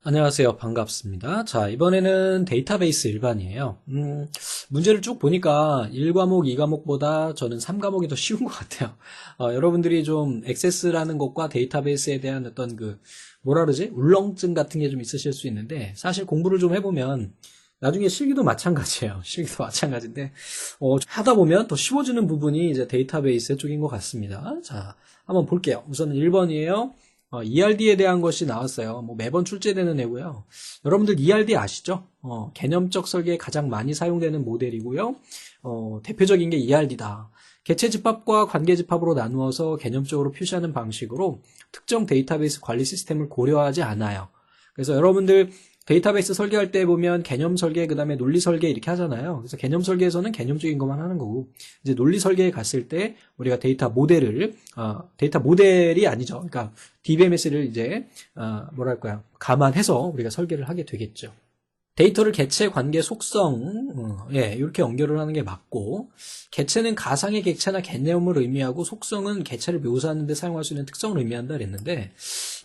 안녕하세요. 반갑습니다. 자, 이번에는 데이터베이스 일반이에요. 문제를 쭉 보니까 1과목, 2과목보다 저는 3과목이 더 쉬운 것 같아요. 여러분들이 좀 액세스라는 것과 데이터베이스에 대한 어떤 뭐라 그러지? 울렁증 같은 게 좀 있으실 수 있는데, 사실 공부를 좀 해보면, 나중에 실기도 마찬가지예요. 실기도 마찬가지인데, 하다 보면 더 쉬워지는 부분이 이제 데이터베이스 쪽인 것 같습니다. 자, 한번 볼게요. 우선 1번이에요. ERD에 대한 것이 나왔어요. 뭐 매번 출제되는 애고요. 여러분들 ERD 아시죠? 개념적 설계에 가장 많이 사용되는 모델이고요. 대표적인 게 ERD다. 개체 집합과 관계 집합으로 나누어서 개념적으로 표시하는 방식으로 특정 데이터베이스 관리 시스템을 고려하지 않아요. 그래서 여러분들 데이터베이스 설계할 때 보면 개념 설계, 그 다음에 논리 설계 이렇게 하잖아요. 그래서 개념 설계에서는 개념적인 것만 하는 거고, 이제 논리 설계에 갔을 때 우리가 데이터 모델이 아니죠. 그러니까 DBMS를 이제, 뭐랄까요. 감안해서 우리가 설계를 하게 되겠죠. 데이터를 개체, 관계, 속성, 이렇게 연결을 하는 게 맞고, 개체는 가상의 객체나 개념을 의미하고, 속성은 개체를 묘사하는 데 사용할 수 있는 특성을 의미한다 그랬는데,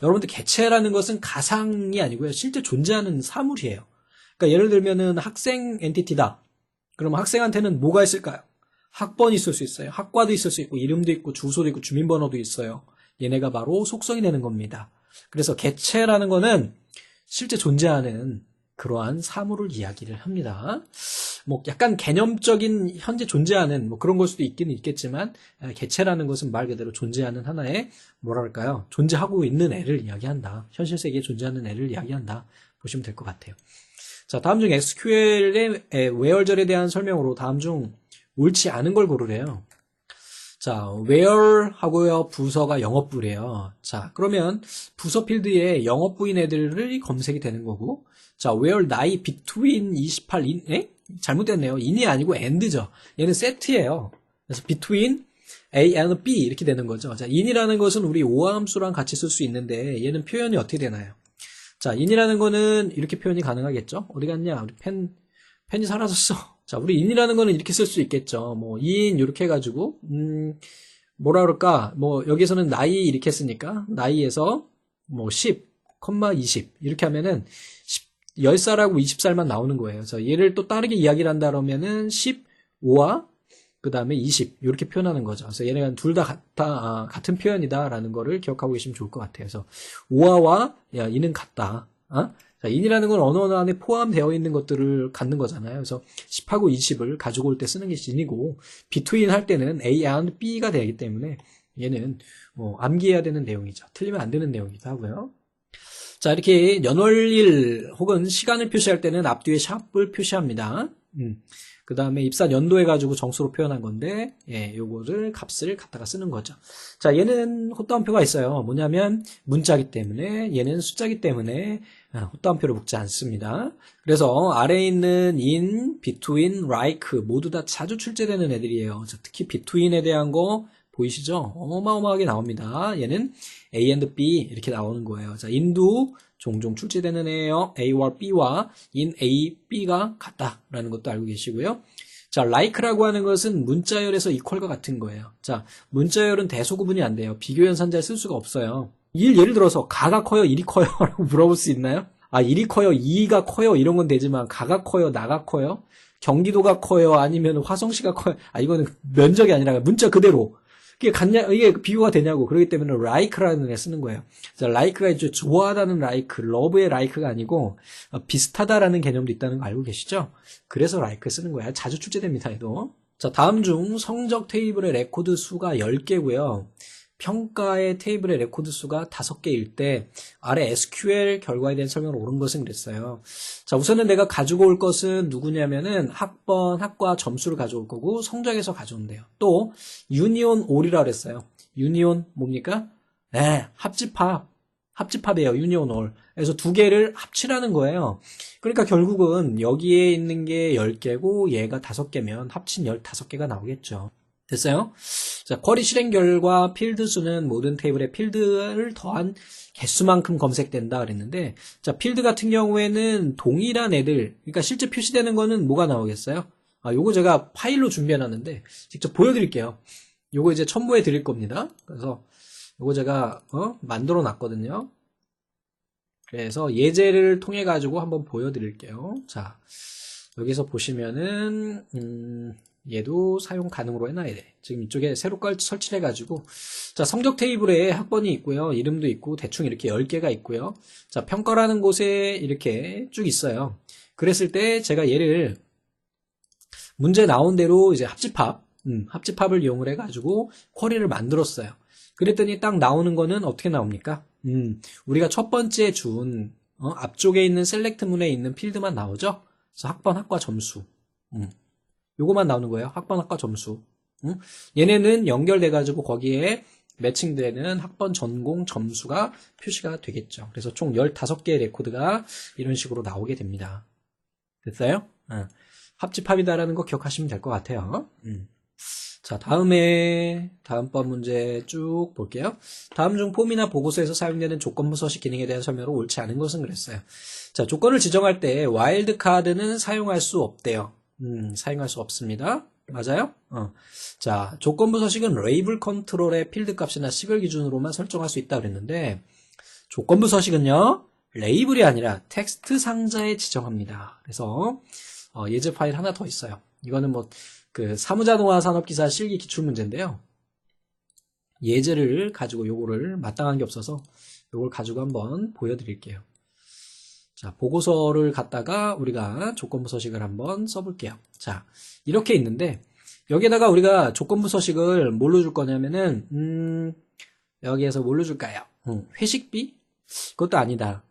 여러분들 개체라는 것은 가상이 아니고요. 실제 존재하는 사물이에요. 그러니까 예를 들면은 학생 엔티티다. 그러면 학생한테는 뭐가 있을까요? 학번이 있을 수 있어요. 학과도 있을 수 있고, 이름도 있고, 주소도 있고, 주민번호도 있어요. 얘네가 바로 속성이 되는 겁니다. 그래서 개체라는 거는 실제 존재하는 그러한 사물을 이야기를 합니다. 뭐 약간 개념적인 현재 존재하는 뭐 그런 걸 수도 있기는 있겠지만, 개체라는 것은 말 그대로 존재하는 하나의 뭐랄까요? 존재하고 있는 애를 이야기한다. 현실 세계에 존재하는 애를 이야기한다. 보시면 될 것 같아요. 자, 다음 중 SQL의 where절에 대한 설명으로 다음 중 옳지 않은 걸 고르래요. 자, where 하고요. 부서가 영업부래요. 자, 그러면 부서 필드에 영업부인 애들이 검색이 되는 거고, 자, where 나이 between 28 잘못됐네요. in이 아니고 and죠. 얘는 set예요. 그래서 between A and B 이렇게 되는 거죠. 자, in이라는 것은 우리 오함수랑 같이 쓸 수 있는데 얘는 표현이 어떻게 되나요? 자, in이라는 거는 이렇게 표현이 가능하겠죠? 어디 갔냐? 우리 펜이 사라졌어. 자, 우리 in이라는 거는 이렇게 쓸 수 있겠죠. 뭐 in 이렇게 해가지고 뭐라 그럴까? 뭐 여기서는 나이 이렇게 쓰니까 나이에서 뭐 10, 20 이렇게 하면은 10살하고 20살만 나오는 거예요. 그래서 얘를 또 다르게 이야기를 한다 그러면은 15와 그 다음에 20 이렇게 표현하는 거죠. 그래서 얘네가 둘 다 같은 표현이다라는 거를 기억하고 계시면 좋을 것 같아요. 그래서 오아와 이는 같다. 자, 인이라는 건 언어 안에 포함되어 있는 것들을 갖는 거잖아요. 그래서 10하고 20을 가지고 올 때 쓰는 게 인이고 between 할 때는 A and B가 되기 때문에 얘는 암기해야 되는 내용이죠. 틀리면 안 되는 내용이기도 하고요. 자, 이렇게 연월일 혹은 시간을 표시할 때는 앞뒤에 샵을 표시합니다. 그 다음에 입사 연도 해가지고 정수로 표현한 건데, 요거를 값을 갖다가 쓰는 거죠. 자, 얘는 헛다운표가 있어요. 뭐냐면, 문자기 때문에, 얘는 숫자기 때문에, 헛다운표를 묶지 않습니다. 그래서 아래에 있는 in, between, like, 모두 다 자주 출제되는 애들이에요. 자, 특히 between에 대한 거, 보이시죠? 어마어마하게 나옵니다. 얘는 A and B 이렇게 나오는 거예요. 자, in도 종종 출제되는 애예요. A와 B와 in A, B가 같다라는 것도 알고 계시고요. 자, like라고 하는 것은 문자열에서 equal과 같은 거예요. 자, 문자열은 대소 구분이 안 돼요. 비교연산자를 쓸 수가 없어요. 예를 들어서 가가 커요, 1이 커요? 라고 물어볼 수 있나요? 1이 커요, 2가 커요 이런 건 되지만 가가 커요, 나가 커요? 경기도가 커요? 아니면 화성시가 커요? 이거는 면적이 아니라 문자 그대로. 이게 비교가 되냐고. 그렇기 때문에 like라는 애 쓰는 거예요. 자, like가 이제 좋아하다는 like, love의 like가 아니고 비슷하다라는 개념도 있다는 거 알고 계시죠? 그래서 like 쓰는 거야. 자주 출제됩니다, 얘도. 자, 다음 중 성적 테이블의 레코드 수가 10개고요. 평가의 테이블의 레코드 수가 5개일 때 아래 SQL 결과에 대한 설명을 옳은 것은 그랬어요. 자, 우선은 내가 가지고 올 것은 누구냐면은 학번, 학과 점수를 가져올 거고 성적에서 가져온대요. 또 유니온 올이라 그랬어요. 유니온 뭡니까? 네, 합집합이에요. 유니온 올. 그래서 두 개를 합치라는 거예요. 그러니까 결국은 여기에 있는 게 10개고 얘가 5개면 합친 15개가 나오겠죠. 됐어요? 자, 쿼리 실행 결과 필드 수는 모든 테이블에 필드를 더한 개수만큼 검색된다 그랬는데, 자, 필드 같은 경우에는 동일한 애들, 그러니까 실제 표시되는 거는 뭐가 나오겠어요? 요거 제가 파일로 준비해놨는데, 직접 보여드릴게요. 요거 이제 첨부해 드릴 겁니다. 그래서 요거 제가, 만들어 놨거든요. 그래서 예제를 통해 가지고 한번 보여드릴게요. 자, 여기서 보시면은 얘도 사용 가능으로 해놔야 돼. 지금 이쪽에 새로 설치를 해가지고 자, 성적 테이블에 학번이 있고요. 이름도 있고 대충 이렇게 10개가 있고요. 자, 평가라는 곳에 이렇게 쭉 있어요. 그랬을 때 제가 얘를 문제 나온 대로 이제 합집합을 이용을 해가지고 쿼리를 만들었어요. 그랬더니 딱 나오는 거는 어떻게 나옵니까? 우리가 첫 번째 준 앞쪽에 있는 셀렉트 문에 있는 필드만 나오죠? 그래서 학번, 학과, 점수. 요거만 나오는 거예요. 학번, 학과, 점수. 얘네는 연결돼가지고 거기에 매칭되는 학번, 전공, 점수가 표시가 되겠죠. 그래서 총 15개의 레코드가 이런 식으로 나오게 됩니다. 됐어요? 합집합이다라는 거 기억하시면 될 것 같아요. 자, 다음번 문제 쭉 볼게요. 다음 중 폼이나 보고서에서 사용되는 조건부 서식 기능에 대한 설명으로 옳지 않은 것은 그랬어요. 자, 조건을 지정할 때 와일드 카드는 사용할 수 없대요. 사용할 수 없습니다. 맞아요? 자, 조건부 서식은 레이블 컨트롤의 필드 값이나 식을 기준으로만 설정할 수 있다 그랬는데 조건부 서식은요, 레이블이 아니라 텍스트 상자에 지정합니다. 그래서 예제 파일 하나 더 있어요. 이거는 그 사무자동화 산업기사 실기 기출문제인데요. 예제를 가지고 요거를 마땅한 게 없어서 요걸 가지고 한번 보여드릴게요. 자, 보고서를 갖다가 우리가 조건부 서식을 한번 써볼게요. 자, 이렇게 있는데 여기에다가 우리가 조건부 서식을 뭘로 줄 거냐면은 여기에서 뭘로 줄까요? 회식비? 그것도 아니다.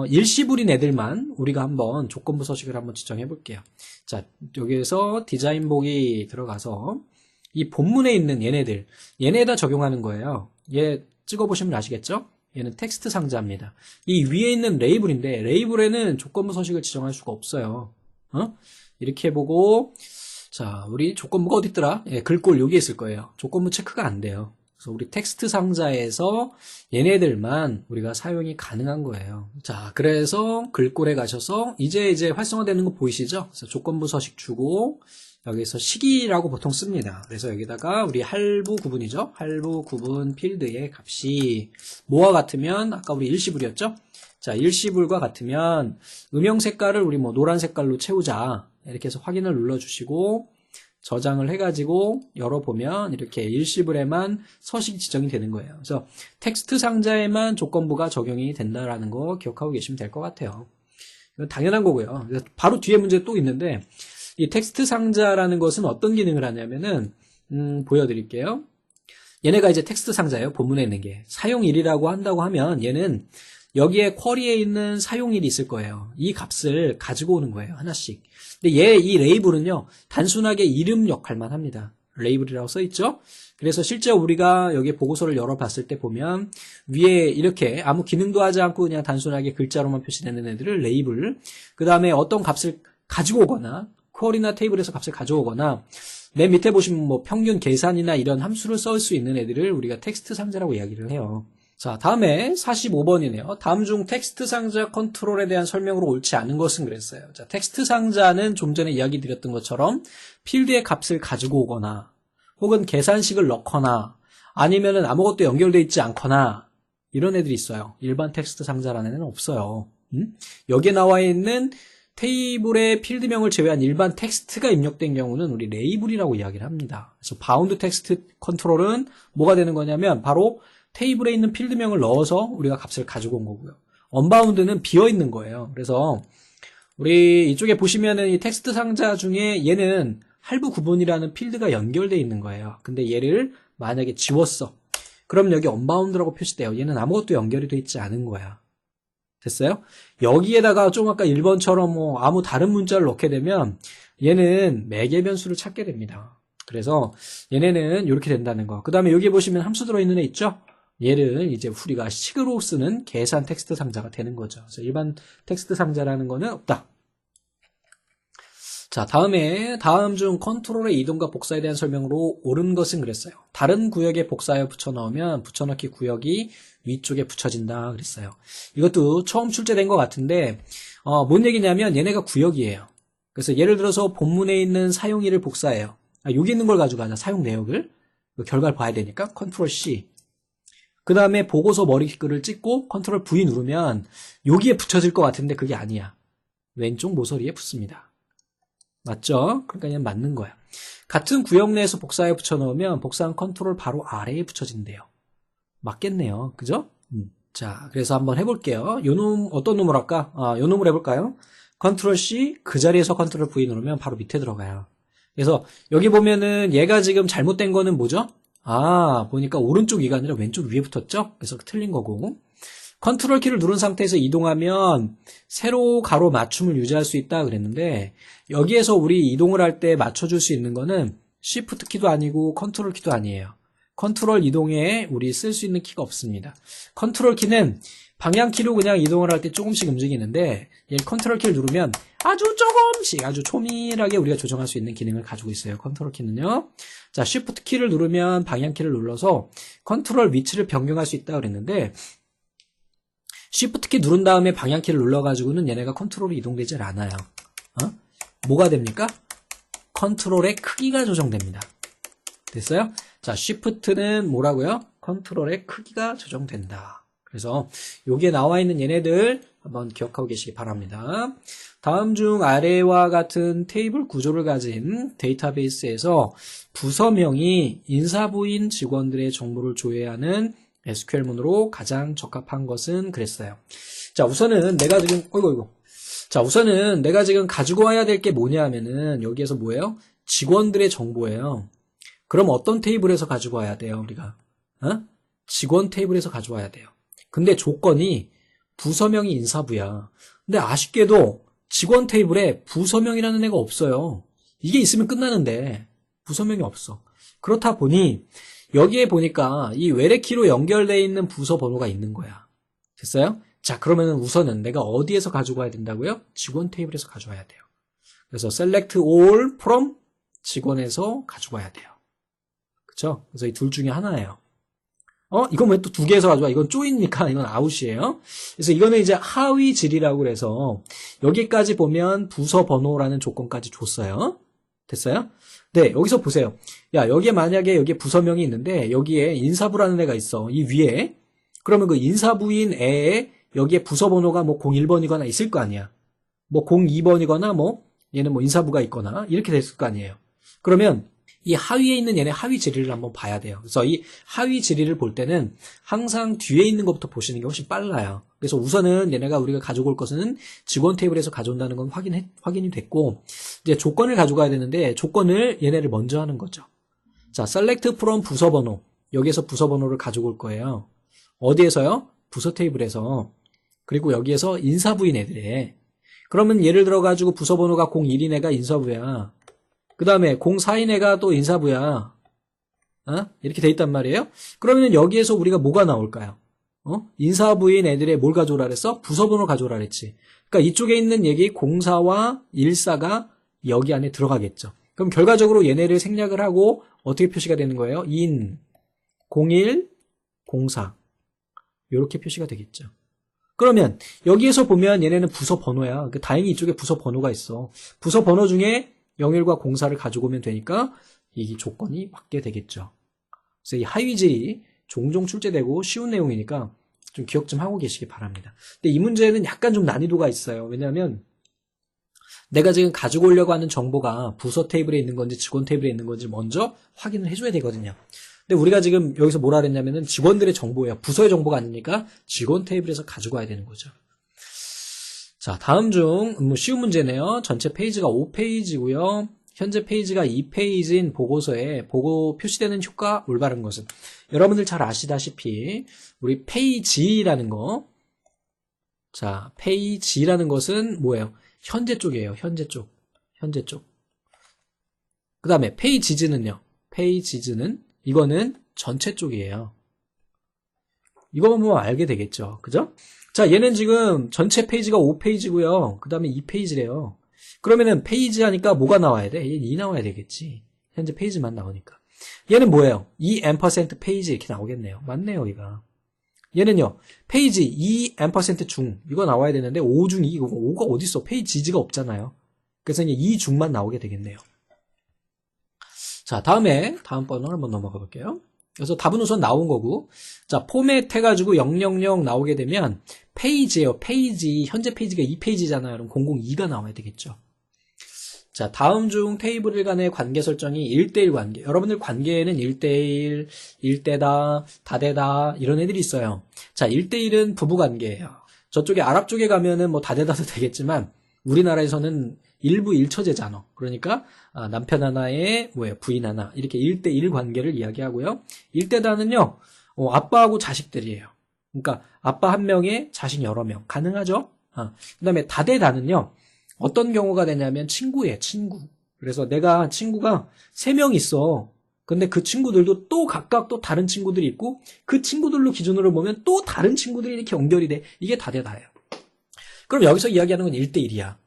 일시불인 애들만 우리가 한번 조건부 서식을 한번 지정해 볼게요. 자, 여기에서 디자인복이 들어가서 이 본문에 있는 얘네에다 적용하는 거예요. 얘 찍어보시면 아시겠죠? 얘는 텍스트 상자입니다. 이 위에 있는 레이블인데 레이블에는 조건부 서식을 지정할 수가 없어요. 이렇게 해보고 자, 우리 조건부가 어디 있더라? 예, 글꼴 여기에 있을 거예요. 조건부 체크가 안 돼요. 그래서 우리 텍스트 상자에서 얘네들만 우리가 사용이 가능한 거예요. 자, 그래서 글꼴에 가셔서 이제 활성화되는 거 보이시죠? 그래서 조건부 서식 주고 여기서 식이라고 보통 씁니다. 그래서 여기다가 우리 할부 구분이죠? 할부 구분 필드의 값이 뭐와 같으면 아까 우리 일시불이었죠? 자, 일시불과 같으면 음영 색깔을 우리 노란 색깔로 채우자. 이렇게 해서 확인을 눌러주시고 저장을 해가지고 열어보면 이렇게 일시불에만 서식이 지정이 되는 거예요. 그래서 텍스트 상자에만 조건부가 적용이 된다라는 거 기억하고 계시면 될 것 같아요. 이건 당연한 거고요. 바로 뒤에 문제 또 있는데 이 텍스트 상자라는 것은 어떤 기능을 하냐면은 보여드릴게요. 얘네가 이제 텍스트 상자예요. 본문에 있는 게 사용일이라고 한다고 하면 얘는 여기에 쿼리에 있는 사용일이 있을 거예요. 이 값을 가지고 오는 거예요. 하나씩. 근데 이 레이블은요, 단순하게 이름 역할만 합니다. 레이블이라고 써있죠? 그래서 실제 우리가 여기 보고서를 열어봤을 때 보면 위에 이렇게 아무 기능도 하지 않고 그냥 단순하게 글자로만 표시되는 애들을 레이블, 그 다음에 어떤 값을 가지고 오거나 쿼리나 테이블에서 값을 가져오거나 맨 밑에 보시면 평균 계산이나 이런 함수를 쓸 수 있는 애들을 우리가 텍스트 상자라고 이야기를 해요. 자, 다음에 45번이네요. 다음 중 텍스트 상자 컨트롤에 대한 설명으로 옳지 않은 것은 그랬어요. 자, 텍스트 상자는 좀 전에 이야기 드렸던 것처럼 필드의 값을 가지고 오거나 혹은 계산식을 넣거나 아니면은 아무것도 연결되어 있지 않거나 이런 애들이 있어요. 일반 텍스트 상자라는 애는 없어요. 여기에 나와 있는 테이블의 필드명을 제외한 일반 텍스트가 입력된 경우는 우리 레이블이라고 이야기를 합니다. 그래서 바운드 텍스트 컨트롤은 뭐가 되는 거냐면 바로 테이블에 있는 필드명을 넣어서 우리가 값을 가지고 온 거고요. 언바운드는 비어 있는 거예요. 그래서 우리 이쪽에 보시면은 이 텍스트 상자 중에 얘는 할부 구분이라는 필드가 연결되어 있는 거예요. 근데 얘를 만약에 지웠어. 그럼 여기 언바운드라고 표시돼요. 얘는 아무것도 연결이 되어 있지 않은 거야. 됐어요? 여기에다가 좀 아까 1번처럼 아무 다른 문자를 넣게 되면 얘는 매개 변수를 찾게 됩니다. 그래서 얘네는 이렇게 된다는 거. 그 다음에 여기 보시면 함수 들어있는 애 있죠? 얘를 이제 우리가 식으로 쓰는 계산 텍스트 상자가 되는 거죠. 그래서 일반 텍스트 상자라는 거는 없다. 자, 다음 중 컨트롤의 이동과 복사에 대한 설명으로 옳은 것은 그랬어요. 다른 구역에 복사하여 붙여넣으면 붙여넣기 구역이 위쪽에 붙여진다 그랬어요. 이것도 처음 출제된 것 같은데 뭔 얘기냐면 얘네가 구역이에요. 그래서 예를 들어서 본문에 있는 사용일을 복사해요. 여기 있는 걸 가지고 가자. 사용 내역을 결과를 봐야 되니까 컨트롤 C. 그 다음에 보고서 머리글을 찍고 컨트롤 V 누르면 여기에 붙여질 것 같은데 그게 아니야. 왼쪽 모서리에 붙습니다. 맞죠? 그러니까 그냥 맞는 거야. 같은 구역 내에서 복사해 붙여넣으면 복사한 컨트롤 바로 아래에 붙여진대요. 맞겠네요. 그죠? 자, 그래서 한번 해볼게요. 요 놈, 어떤 놈을 할까? 요 놈을 해볼까요? 컨트롤 C, 그 자리에서 컨트롤 V 누르면 바로 밑에 들어가요. 그래서 여기 보면은 얘가 지금 잘못된 거는 뭐죠? 보니까 오른쪽 위가 아니라 왼쪽 위에 붙었죠? 그래서 틀린 거고. 컨트롤 키를 누른 상태에서 이동하면 세로 가로 맞춤을 유지할 수 있다 그랬는데 여기에서 우리 이동을 할 때 맞춰줄 수 있는 거는 Shift 키도 아니고 컨트롤 키도 아니에요. 컨트롤 이동에 우리 쓸 수 있는 키가 없습니다. 컨트롤 키는 방향 키로 그냥 이동을 할 때 조금씩 움직이는데 컨트롤 키를 누르면 아주 조금씩 아주 초밀하게 우리가 조정할 수 있는 기능을 가지고 있어요. 컨트롤 키는요. 자, Shift 키를 누르면 방향 키를 눌러서 컨트롤 위치를 변경할 수 있다 그랬는데 Shift 키 누른 다음에 방향 키를 눌러가지고는 얘네가 컨트롤이 이동되질 않아요. 뭐가 됩니까? 컨트롤의 크기가 조정됩니다. 됐어요? 자, Shift는 뭐라고요? 컨트롤의 크기가 조정된다. 그래서 여기에 나와 있는 얘네들 한번 기억하고 계시기 바랍니다. 다음 중 아래와 같은 테이블 구조를 가진 데이터베이스에서 부서명이 인사부인 직원들의 정보를 조회하는 SQL문으로 가장 적합한 것은 그랬어요. 자, 우선은 내가 지금 우선은 내가 지금 가지고 와야 될 게 뭐냐 하면은 여기에서 뭐예요? 직원들의 정보예요. 그럼 어떤 테이블에서 가지고 와야 돼요, 우리가? 직원 테이블에서 가져와야 돼요. 근데 조건이 부서명이 인사부야. 근데 아쉽게도 직원 테이블에 부서명이라는 애가 없어요. 이게 있으면 끝나는데 부서명이 없어. 그렇다 보니 여기에 보니까 이 외래키로 연결되어 있는 부서 번호가 있는 거야. 됐어요? 자, 그러면은 우선은 내가 어디에서 가져가야 된다고요? 직원 테이블에서 가져와야 돼요. 그래서 select all from 직원에서 가져와야 돼요. 그쵸? 그래서 이 둘 중에 하나예요. 이건 왜 또 두 개에서 가져와? 이건 쪼이니까 이건 아웃이에요. 그래서 이거는 이제 하위 질이라고 그래서 여기까지 보면 부서 번호라는 조건까지 줬어요. 됐어요? 네, 여기서 보세요. 야, 여기에 만약에 여기에 부서명이 있는데 여기에 인사부라는 애가 있어. 이 위에. 그러면 그 인사부인 애에 여기에 부서 번호가 뭐 01번이거나 있을 거 아니야. 뭐 02번이거나 뭐 얘는 뭐 인사부가 있거나 이렇게 됐을 거 아니에요. 그러면 이 하위에 있는 얘네 하위 지리를 한번 봐야 돼요. 그래서 이 하위 지리를 볼 때는 항상 뒤에 있는 것부터 보시는 게 훨씬 빨라요. 그래서 우선은 얘네가 우리가 가져올 것은 직원 테이블에서 가져온다는 건 확인이 됐고, 이제 조건을 가져가야 되는데 조건을 얘네를 먼저 하는 거죠. 자, select from 부서 번호. 여기에서 부서 번호를 가져올 거예요. 어디에서요? 부서 테이블에서. 그리고 여기에서 인사부인 애들에. 그러면 예를 들어 가지고 부서 번호가 01인 애가 인사부야. 그 다음에 04인 애가 또 인사부야. 이렇게 돼 있단 말이에요. 그러면 여기에서 우리가 뭐가 나올까요? 인사부인 애들의 뭘 가져오라 그랬어? 부서번호 가져오라 그랬지. 그러니까 이쪽에 있는 얘기 04와 14가 여기 안에 들어가겠죠. 그럼 결과적으로 얘네를 생략을 하고 어떻게 표시가 되는 거예요? 인 01 04 이렇게 표시가 되겠죠. 그러면 여기에서 보면 얘네는 부서 번호야. 다행히 이쪽에 부서 번호가 있어. 부서 번호 중에 01과 04를 가지고 오면 되니까 이 조건이 맞게 되겠죠. 그래서 이 하위질이 종종 출제되고 쉬운 내용이니까 좀 기억 좀 하고 계시기 바랍니다. 근데 이 문제는 약간 좀 난이도가 있어요. 왜냐하면 내가 지금 가지고 오려고 하는 정보가 부서 테이블에 있는 건지 직원 테이블에 있는 건지 먼저 확인을 해줘야 되거든요. 근데 우리가 지금 여기서 뭐라 그랬냐면은 직원들의 정보예요. 부서의 정보가 아니니까 직원 테이블에서 가지고 와야 되는 거죠. 자, 다음 중 쉬운 문제네요. 전체 페이지가 5페이지고요. 현재 페이지가 2페이지인 보고서에 보고 표시되는 효과 올바른 것은 여러분들 잘 아시다시피 우리 페이지라는 거. 자, 페이지라는 것은 뭐예요? 현재 쪽이에요. 현재 쪽. 그 다음에 페이지즈는요. 페이지즈는 이거는 전체 쪽이에요. 이거만 보면 알게 되겠죠. 그죠? 자, 얘는 지금 전체 페이지가 5페이지고요. 그 다음에 2페이지래요. 그러면은 페이지 하니까 뭐가 나와야 돼? 얘는 2 나와야 되겠지. 현재 페이지만 나오니까. 얘는 뭐예요? 2 ampersand 페이지 이렇게 나오겠네요. 맞네요, 얘가. 얘는요. 페이지 2 ampersand 중 이거 나와야 되는데 5 중 2, 5가 어딨어? 페이지가 없잖아요. 그래서 이제 2 중만 나오게 되겠네요. 자, 다음 번호 한번 넘어가 볼게요. 그래서 답은 우선 나온 거고, 자, 포맷 해가지고 000 나오게 되면 페이지예요. 페이지. 현재 페이지가 2페이지잖아요. 그럼 002가 나와야 되겠죠. 자, 다음 중 테이블 간의 관계 설정이 1대1 관계. 여러분들 관계에는 1대1, 1대다, 다대다 이런 애들이 있어요. 자, 1대1은 부부 관계예요. 저쪽에 아랍 쪽에 가면은 뭐 다대다도 되겠지만 우리나라에서는 일부 일처제잖아. 그러니까 남편 하나에 부인 하나 이렇게 1대1 관계를 이야기하고요. 1대다는요. 아빠하고 자식들이에요. 그러니까 아빠 한 명에 자식 여러 명 가능하죠. 그다음에 다대다는요. 어떤 경우가 되냐면 친구예요. 친구. 그래서 내가 친구가 3명 있어. 근데 그 친구들도 또 각각 또 다른 친구들이 있고 그 친구들로 기준으로 보면 또 다른 친구들이 이렇게 연결이 돼. 이게 다대다예요. 그럼 여기서 이야기하는 건 1대1이야.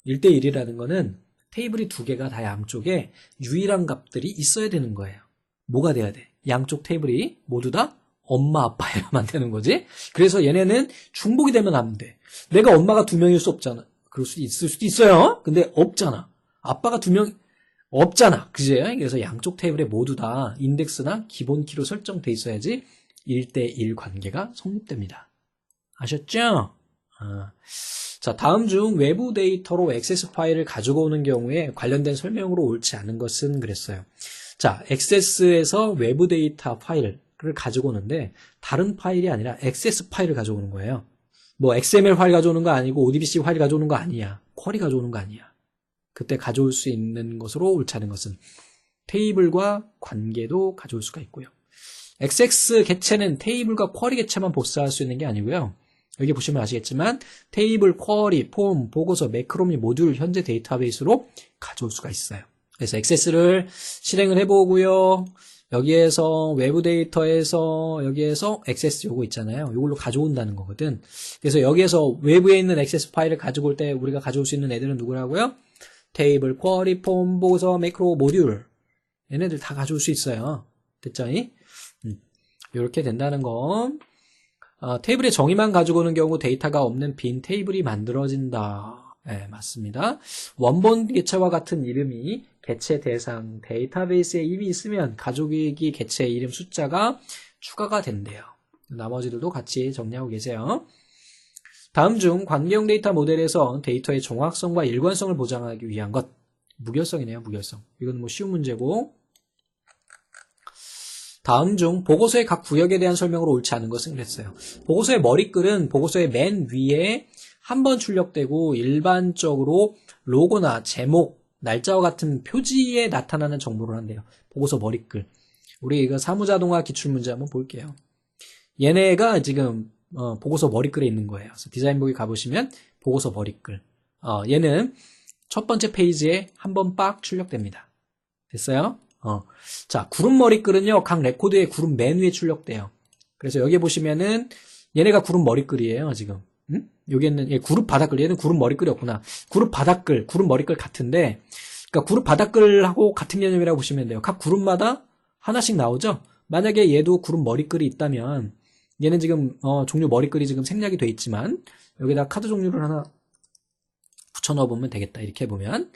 1대1이라는 거는 테이블이 2개가 다 양쪽에 유일한 값들이 있어야 되는 거예요. 뭐가 돼야 돼? 양쪽 테이블이 모두 다 엄마 아빠야만 되는 거지. 그래서 얘네는 중복이 되면 안 돼. 내가 엄마가 2명일 수 없잖아. 그럴 수도 있을 수도 있어요. 근데 없잖아. 아빠가 2명 없잖아. 그지? 그래서 양쪽 테이블에 모두 다 인덱스나 기본 키로 설정돼 있어야지 1대1 관계가 성립됩니다. 아셨죠? 자, 다음 중 외부 데이터로 액세스 파일을 가지고 오는 경우에 관련된 설명으로 옳지 않은 것은 그랬어요. 자, 액세스에서 외부 데이터 파일을 가지고 오는데 다른 파일이 아니라 액세스 파일을 가져오는 거예요. 뭐 XML 파일 가져오는 거 아니고 ODBC 파일 가져오는 거 아니야. 쿼리 가져오는 거 아니야. 그때 가져올 수 있는 것으로 옳지 않은 것은 테이블과 관계도 가져올 수가 있고요. XX 개체는 테이블과 쿼리 개체만 복사할 수 있는 게 아니고요. 여기 보시면 아시겠지만 테이블, 쿼리, 폼, 보고서, 매크로 및 모듈, 현재 데이터베이스로 가져올 수가 있어요. 그래서 액세스를 실행을 해보고요. 여기에서 외부 데이터에서 여기에서 액세스 요거 있잖아요. 이걸로 가져온다는 거거든. 그래서 여기에서 외부에 있는 액세스 파일을 가지고 올 때 우리가 가져올 수 있는 애들은 누구라고요? 테이블, 쿼리, 폼, 보고서, 매크로, 모듈 얘네들 다 가져올 수 있어요. 됐죠? 이렇게 된다는 거. 테이블의 정의만 가지고 오는 경우 데이터가 없는 빈 테이블이 만들어진다. 네, 맞습니다. 원본 개체와 같은 이름이 개체 대상 데이터베이스에 이미 있으면 가족이기 개체 이름 숫자가 추가가 된대요. 나머지들도 같이 정리하고 계세요. 다음 중 관계형 데이터 모델에서 데이터의 정확성과 일관성을 보장하기 위한 것. 무결성이네요. 무결성. 이건 뭐 쉬운 문제고. 다음 중 보고서의 각 구역에 대한 설명으로 옳지 않은 것은 그랬어요. 보고서의 머리글은 보고서의 맨 위에 한 번 출력되고 일반적으로 로고나 제목, 날짜와 같은 표지에 나타나는 정보를 한대요. 보고서 머리글. 우리 이거 사무자동화 기출문제 한번 볼게요. 얘네가 지금 보고서 머리글에 있는 거예요. 그래서 디자인북에 가보시면 보고서 머리글. 얘는 첫 번째 페이지에 한 번 빡 출력됩니다. 됐어요? 자, 그룹 머리글은요, 각 레코드의 그룹 맨 위에 출력돼요. 그래서 여기 보시면은 얘네가 그룹 머리글이에요, 지금. 여기는 그룹 바닥글, 얘는 그룹 머리글이었구나. 그룹 바닥글, 그룹 머리글 같은데, 그러니까 그룹 바닥글하고 같은 개념이라고 보시면 돼요. 각 그룹마다 하나씩 나오죠? 만약에 얘도 그룹 머리글이 있다면, 얘는 지금, 종류 머리글이 지금 생략이 돼 있지만, 여기다 카드 종류를 하나 붙여 넣어보면 되겠다. 이렇게 보면,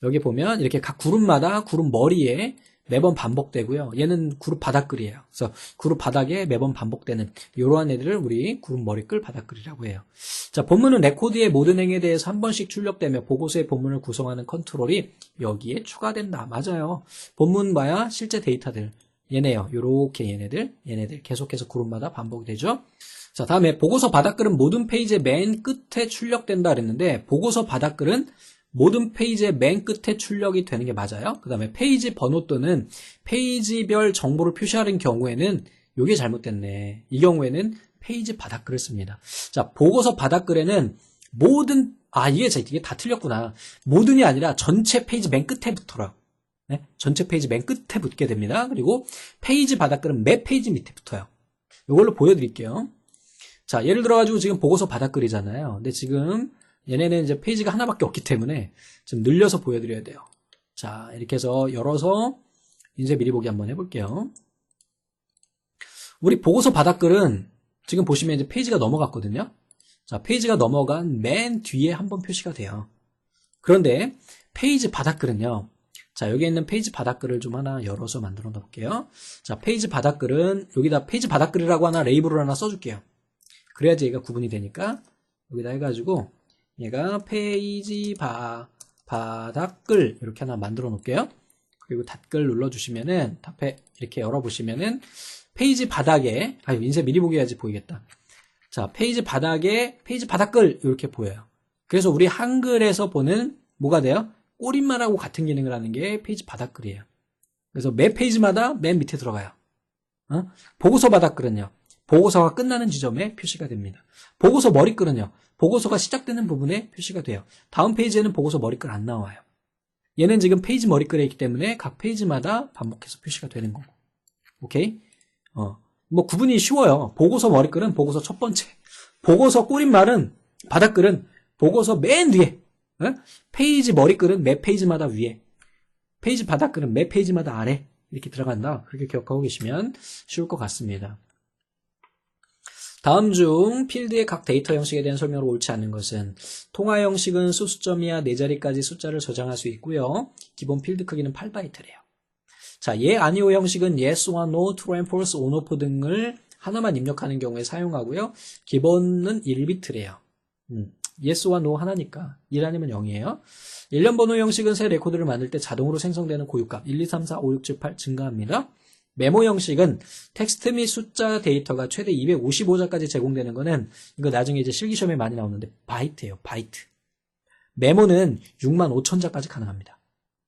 여기 보면 이렇게 각 그룹마다 그룹 머리에 매번 반복되고요. 얘는 그룹 바닥글이에요. 그래서 그룹 바닥에 매번 반복되는 이러한 애들을 우리 그룹 머리글 바닥글이라고 해요. 자, 본문은 레코드의 모든 행위에 대해서 한 번씩 출력되며 보고서의 본문을 구성하는 컨트롤이 여기에 추가된다. 맞아요. 본문 봐야 실제 데이터들. 얘네요. 요렇게 얘네들 계속해서 그룹마다 반복이 되죠. 자, 다음에 보고서 바닥글은 모든 페이지의 맨 끝에 출력된다 그랬는데 보고서 바닥글은 모든 페이지의 맨 끝에 출력이 되는 게 맞아요. 그 다음에 페이지 번호 또는 페이지별 정보를 표시하는 경우에는 이게 잘못됐네. 이 경우에는 페이지 바닥글을 씁니다. 자, 보고서 바닥글에는 모든 이게 다 틀렸구나. 모든이 아니라 전체 페이지 맨 끝에 붙어라. 네? 전체 페이지 맨 끝에 붙게 됩니다. 그리고 페이지 바닥글은 매 페이지 밑에 붙어요. 이걸로 보여드릴게요. 자, 예를 들어가지고 지금 보고서 바닥글이잖아요. 근데 지금 얘네는 이제 페이지가 하나밖에 없기 때문에 좀 늘려서 보여드려야 돼요. 자, 이렇게 해서 열어서 이제 미리 보기 한번 해볼게요. 우리 보고서 바닥글은 지금 보시면 이제 페이지가 넘어갔거든요. 자, 페이지가 넘어간 맨 뒤에 한번 표시가 돼요. 그런데 페이지 바닥글은요, 자, 여기 있는 페이지 바닥글을 좀 하나 열어서 만들어 놓을게요. 자, 페이지 바닥글은 여기다 페이지 바닥글이라고 하나 레이블을 하나 써줄게요. 그래야지 얘가 구분이 되니까 여기다 해가지고 얘가 페이지 바닥글 이렇게 하나 만들어 놓을게요. 그리고 닷글 눌러주시면은 탑에 이렇게 열어보시면은 페이지 바닥에 인쇄 미리 보기 해야지 보이겠다. 자, 페이지 바닥에 페이지 바닥글 이렇게 보여요. 그래서 우리 한글에서 보는 뭐가 돼요? 꼬릿말하고 같은 기능을 하는 게 페이지 바닥글이에요. 그래서 매 페이지마다 맨 밑에 들어가요. 보고서 바닥글은요. 보고서가 끝나는 지점에 표시가 됩니다. 보고서 머리글은요. 보고서가 시작되는 부분에 표시가 돼요. 다음 페이지에는 보고서 머리글 안 나와요. 얘는 지금 페이지 머리글에 있기 때문에 각 페이지마다 반복해서 표시가 되는 거고. 오케이? 뭐 구분이 쉬워요. 보고서 머리글은 보고서 첫 번째. 보고서 꼬릿말은 바닥글은 보고서 맨 위에. 페이지 머리글은 매 페이지마다 위에. 페이지 바닥글은 매 페이지마다 아래. 이렇게 들어간다. 그렇게 기억하고 계시면 쉬울 것 같습니다. 다음 중 필드의 각 데이터 형식에 대한 설명으로 옳지 않은 것은 통화 형식은 소수점 이하 4자리까지 숫자를 저장할 수 있고요. 기본 필드 크기는 8바이트래요. 자, 예, 아니오 형식은 yes와 no, true and false, on, off 등을 하나만 입력하는 경우에 사용하고요. 기본은 1비트래요. yes와 no 하나니까 1 아니면 0이에요. 일련 번호 형식은 새 레코드를 만들 때 자동으로 생성되는 고유값 1, 2, 3, 4, 5, 6, 7, 8 증가합니다. 메모 형식은 텍스트 및 숫자 데이터가 최대 255자까지 제공되는 거는 이거 나중에 이제 실기시험에 많이 나오는데 바이트예요. 바이트. 메모는 65,000자까지 가능합니다.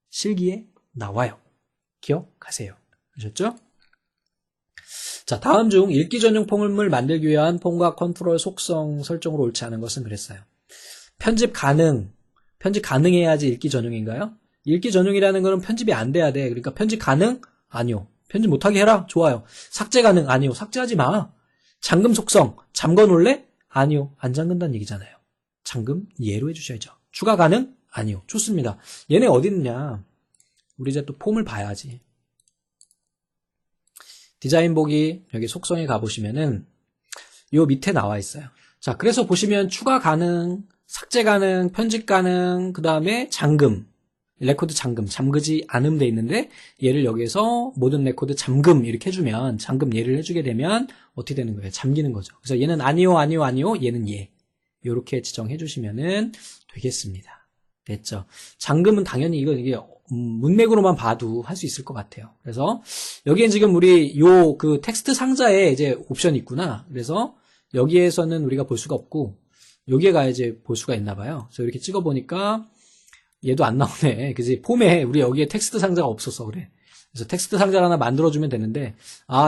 실기에 나와요. 기억하세요. 아셨죠? 자, 다음 중 읽기 전용 폼을 만들기 위한 폼과 컨트롤 속성 설정으로 옳지 않은 것은 그랬어요. 편집 가능해야지 읽기 전용인가요? 읽기 전용이라는 거는 편집이 안 돼야 돼. 그러니까 편집 가능? 아니요. 편집 못하게 해라? 좋아요. 삭제 가능? 아니요. 삭제하지 마. 잠금 속성? 잠궈 놓을래? 아니요. 안 잠근다는 얘기잖아요. 잠금? 예로 해주셔야죠. 추가 가능? 아니요. 좋습니다. 얘네 어디 있느냐? 우리 이제 또 폼을 봐야지. 디자인 보기, 여기 속성에 가보시면은 요 밑에 나와 있어요. 자, 그래서 보시면 추가 가능, 삭제 가능, 편집 가능, 그 다음에 잠금. 레코드 잠그지 않음 돼 있는데 얘를 여기에서 모든 레코드 잠금 이렇게 해주면 잠금 예를 해주게 되면 어떻게 되는 거예요? 잠기는 거죠. 그래서 얘는 아니요, 얘는 예. 이렇게 지정해 주시면은 되겠습니다. 됐죠? 잠금은 당연히 이게 문맥으로만 봐도 할 수 있을 것 같아요. 그래서 여기엔 지금 우리 그 텍스트 상자에 이제 옵션이 있구나. 그래서 여기에서는 우리가 볼 수가 없고 여기에 가야지 볼 수가 있나 봐요. 그래서 이렇게 찍어 보니까 얘도 안 나오네. 그지? 폼에 우리 여기에 텍스트 상자가 없어서 그래. 그래서 텍스트 상자를 하나 만들어주면 되는데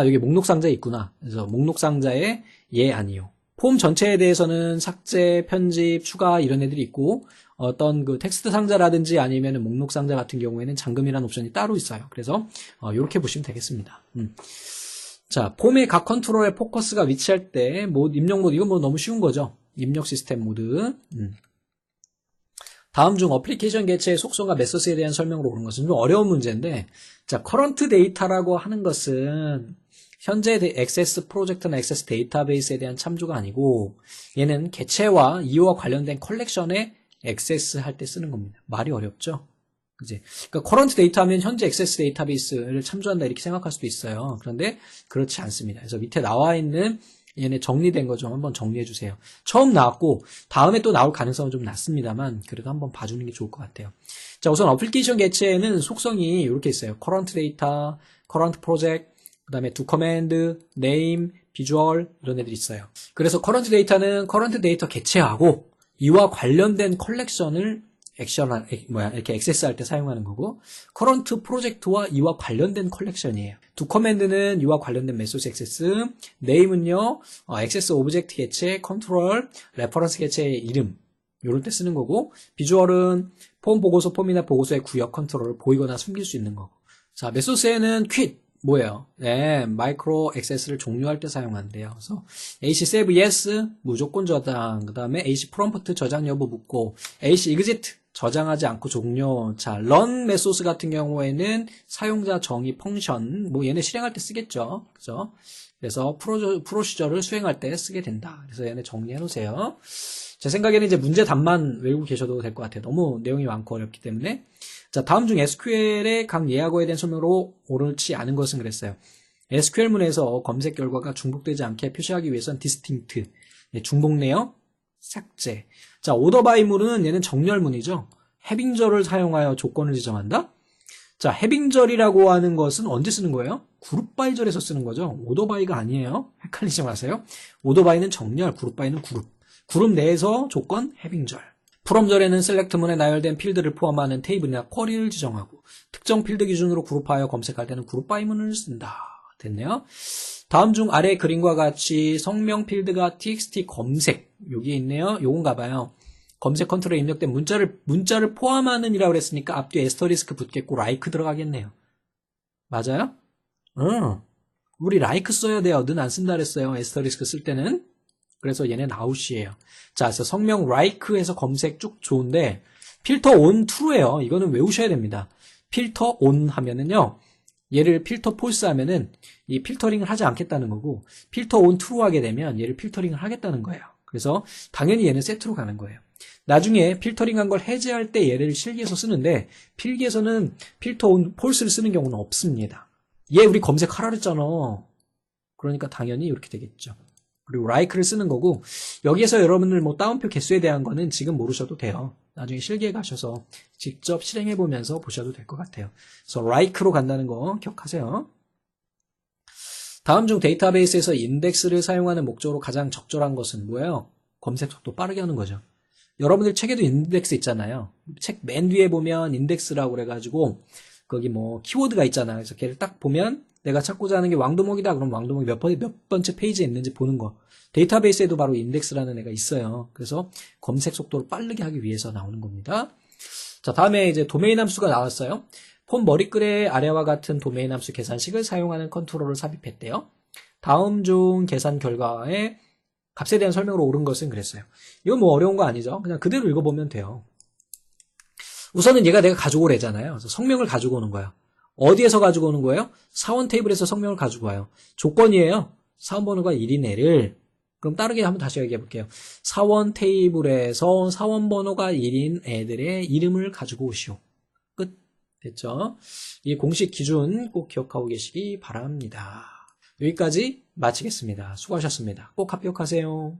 여기 목록 상자에 있구나. 그래서 목록 상자에 예, 아니요. 폼 전체에 대해서는 삭제, 편집, 추가 이런 애들이 있고 어떤 그 텍스트 상자라든지 아니면 목록 상자 같은 경우에는 잠금이라는 옵션이 따로 있어요. 그래서 이렇게 보시면 되겠습니다. 자, 폼의 각 컨트롤의 포커스가 위치할 때 입력 모드 이건 뭐 너무 쉬운 거죠. 입력 시스템 모드. 다음 중 어플리케이션 개체의 속성과 메소스에 대한 설명으로 오는 것은 좀 어려운 문제인데, 자, 커런트 데이터라고 하는 것은 현재 액세스 프로젝트나 액세스 데이터베이스에 대한 참조가 아니고, 얘는 개체와 이유와 관련된 컬렉션에 액세스 할 때 쓰는 겁니다. 말이 어렵죠? 그지? 그러니까 커런트 데이터 하면 현재 액세스 데이터베이스를 참조한다 이렇게 생각할 수도 있어요. 그런데 그렇지 않습니다. 그래서 밑에 나와 있는 얘네 정리된 거 좀 한번 정리해 주세요. 처음 나왔고 다음에 또 나올 가능성은 좀 낮습니다만 그래도 한번 봐주는 게 좋을 것 같아요. 자, 우선 어플리케이션 개체에는 속성이 이렇게 있어요. current data, current project, 그 다음에 do command, name, visual 이런 애들이 있어요. 그래서 current data는 current data 개체하고 이와 관련된 컬렉션을 이렇게 액세스할 때 사용하는 거고, 커런트 프로젝트와 이와 관련된 컬렉션이에요. 두 커맨드는 이와 관련된 메소스 액세스, 네임은요, 액세스 오브젝트 개체, 컨트롤, 레퍼런스 개체의 이름, 요럴 때 쓰는 거고, 비주얼은 폼 보고서, 폼이나 보고서의 구역 컨트롤을 보이거나 숨길 수 있는 거고. 자, 메소스에는 quit, 뭐예요? 네, 마이크로 액세스를 종료할 때 사용한대요. 그래서 AC save yes, 무조건 저장, 그 다음에 AC prompt 저장 여부 묻고, AC exit, 저장하지 않고 종료. 자, run 메소스 같은 경우에는 사용자 정의 펑션, 뭐 얘네 실행할 때 쓰겠죠. 그죠? 그래서 프로시저를 수행할 때 쓰게 된다. 그래서 얘네 정리해 놓으세요. 제 생각에는 이제 문제 답만 외우고 계셔도 될 것 같아요. 너무 내용이 많고 어렵기 때문에. 자, 다음 중 SQL의 각 예약어에 대한 설명으로 옳지 않은 것은 그랬어요. SQL문에서 검색 결과가 중복되지 않게 표시하기 위해선 distinct, 중복 내역, 삭제. 자, order by문은 얘는 정렬문이죠. 해빙절을 사용하여 조건을 지정한다? 자, 해빙절이라고 하는 것은 언제 쓰는 거예요? 그룹 바이절에서 쓰는 거죠. order by가 아니에요. 헷갈리지 마세요. order by는 정렬, 그룹 by는 그룹. 그룹 내에서 조건, 해빙절. 프롬절에는 셀렉트문에 나열된 필드를 포함하는 테이블이나 쿼리를 지정하고 특정 필드 기준으로 그룹하여 검색할 때는 그룹 바이문을 쓴다. 됐네요. 다음 중 아래 그림과 같이 성명 필드가 txt 검색 여기에 있네요. 요건가 봐요. 검색 컨트롤에 입력된 문자를 포함하는 이라고 그랬으니까 앞뒤에 에스터리스크 붙겠고 like 들어가겠네요. 맞아요? 응. 우리 like 써야 돼요. 는 안 쓴다 그랬어요. 에스터리스크 쓸 때는. 그래서 얘는 out이에요. 자, 그래서 성명 like해서 검색 쭉 좋은데 필터 on true예요. 이거는 외우셔야 됩니다. 필터 on 하면은요. 얘를 필터 false 하면은 이 필터링을 하지 않겠다는 거고 필터 on true 하게 되면 얘를 필터링을 하겠다는 거예요. 그래서 당연히 얘는 세트로 가는 거예요. 나중에 필터링한 걸 해제할 때 얘를 실기에서 쓰는데 필기에서는 필터 on false를 쓰는 경우는 없습니다. 얘 우리 검색하라 그랬잖아. 그러니까 당연히 이렇게 되겠죠. 그리고 like를 쓰는 거고 여기에서 여러분들 뭐 따옴표 개수에 대한 거는 지금 모르셔도 돼요. 나중에 실기에 가셔서 직접 실행해 보면서 보셔도 될 것 같아요. 그래서 like로 간다는 거 기억하세요. 다음 중 데이터베이스에서 인덱스를 사용하는 목적으로 가장 적절한 것은 뭐예요? 검색 속도 빠르게 하는 거죠. 여러분들 책에도 인덱스 있잖아요. 책 맨 뒤에 보면 인덱스라고 그래가지고 거기 뭐 키워드가 있잖아요. 그래서 걔를 딱 보면 내가 찾고자 하는 게 왕도목이다. 그럼 왕도목이 몇 번째 페이지에 있는지 보는 거. 데이터베이스에도 바로 인덱스라는 애가 있어요. 그래서 검색 속도를 빠르게 하기 위해서 나오는 겁니다. 자, 다음에 이제 도메인 함수가 나왔어요. 폰 머리글의 아래와 같은 도메인 함수 계산식을 사용하는 컨트롤을 삽입했대요. 다음 중 계산 결과에 값에 대한 설명으로 옳은 것은 그랬어요. 이건 뭐 어려운 거 아니죠. 그냥 그대로 읽어보면 돼요. 우선은 얘가 내가 가지고 오래잖아요. 그래서 성명을 가지고 오는 거예요. 어디에서 가지고 오는 거예요? 사원 테이블에서 성명을 가지고 와요. 조건이에요. 사원 번호가 1인 애를 그럼 다르게 한번 다시 얘기해 볼게요. 사원 테이블에서 사원 번호가 1인 애들의 이름을 가지고 오시오. 끝. 됐죠? 이 공식 기준 꼭 기억하고 계시기 바랍니다. 여기까지 마치겠습니다. 수고하셨습니다. 꼭 합격하세요.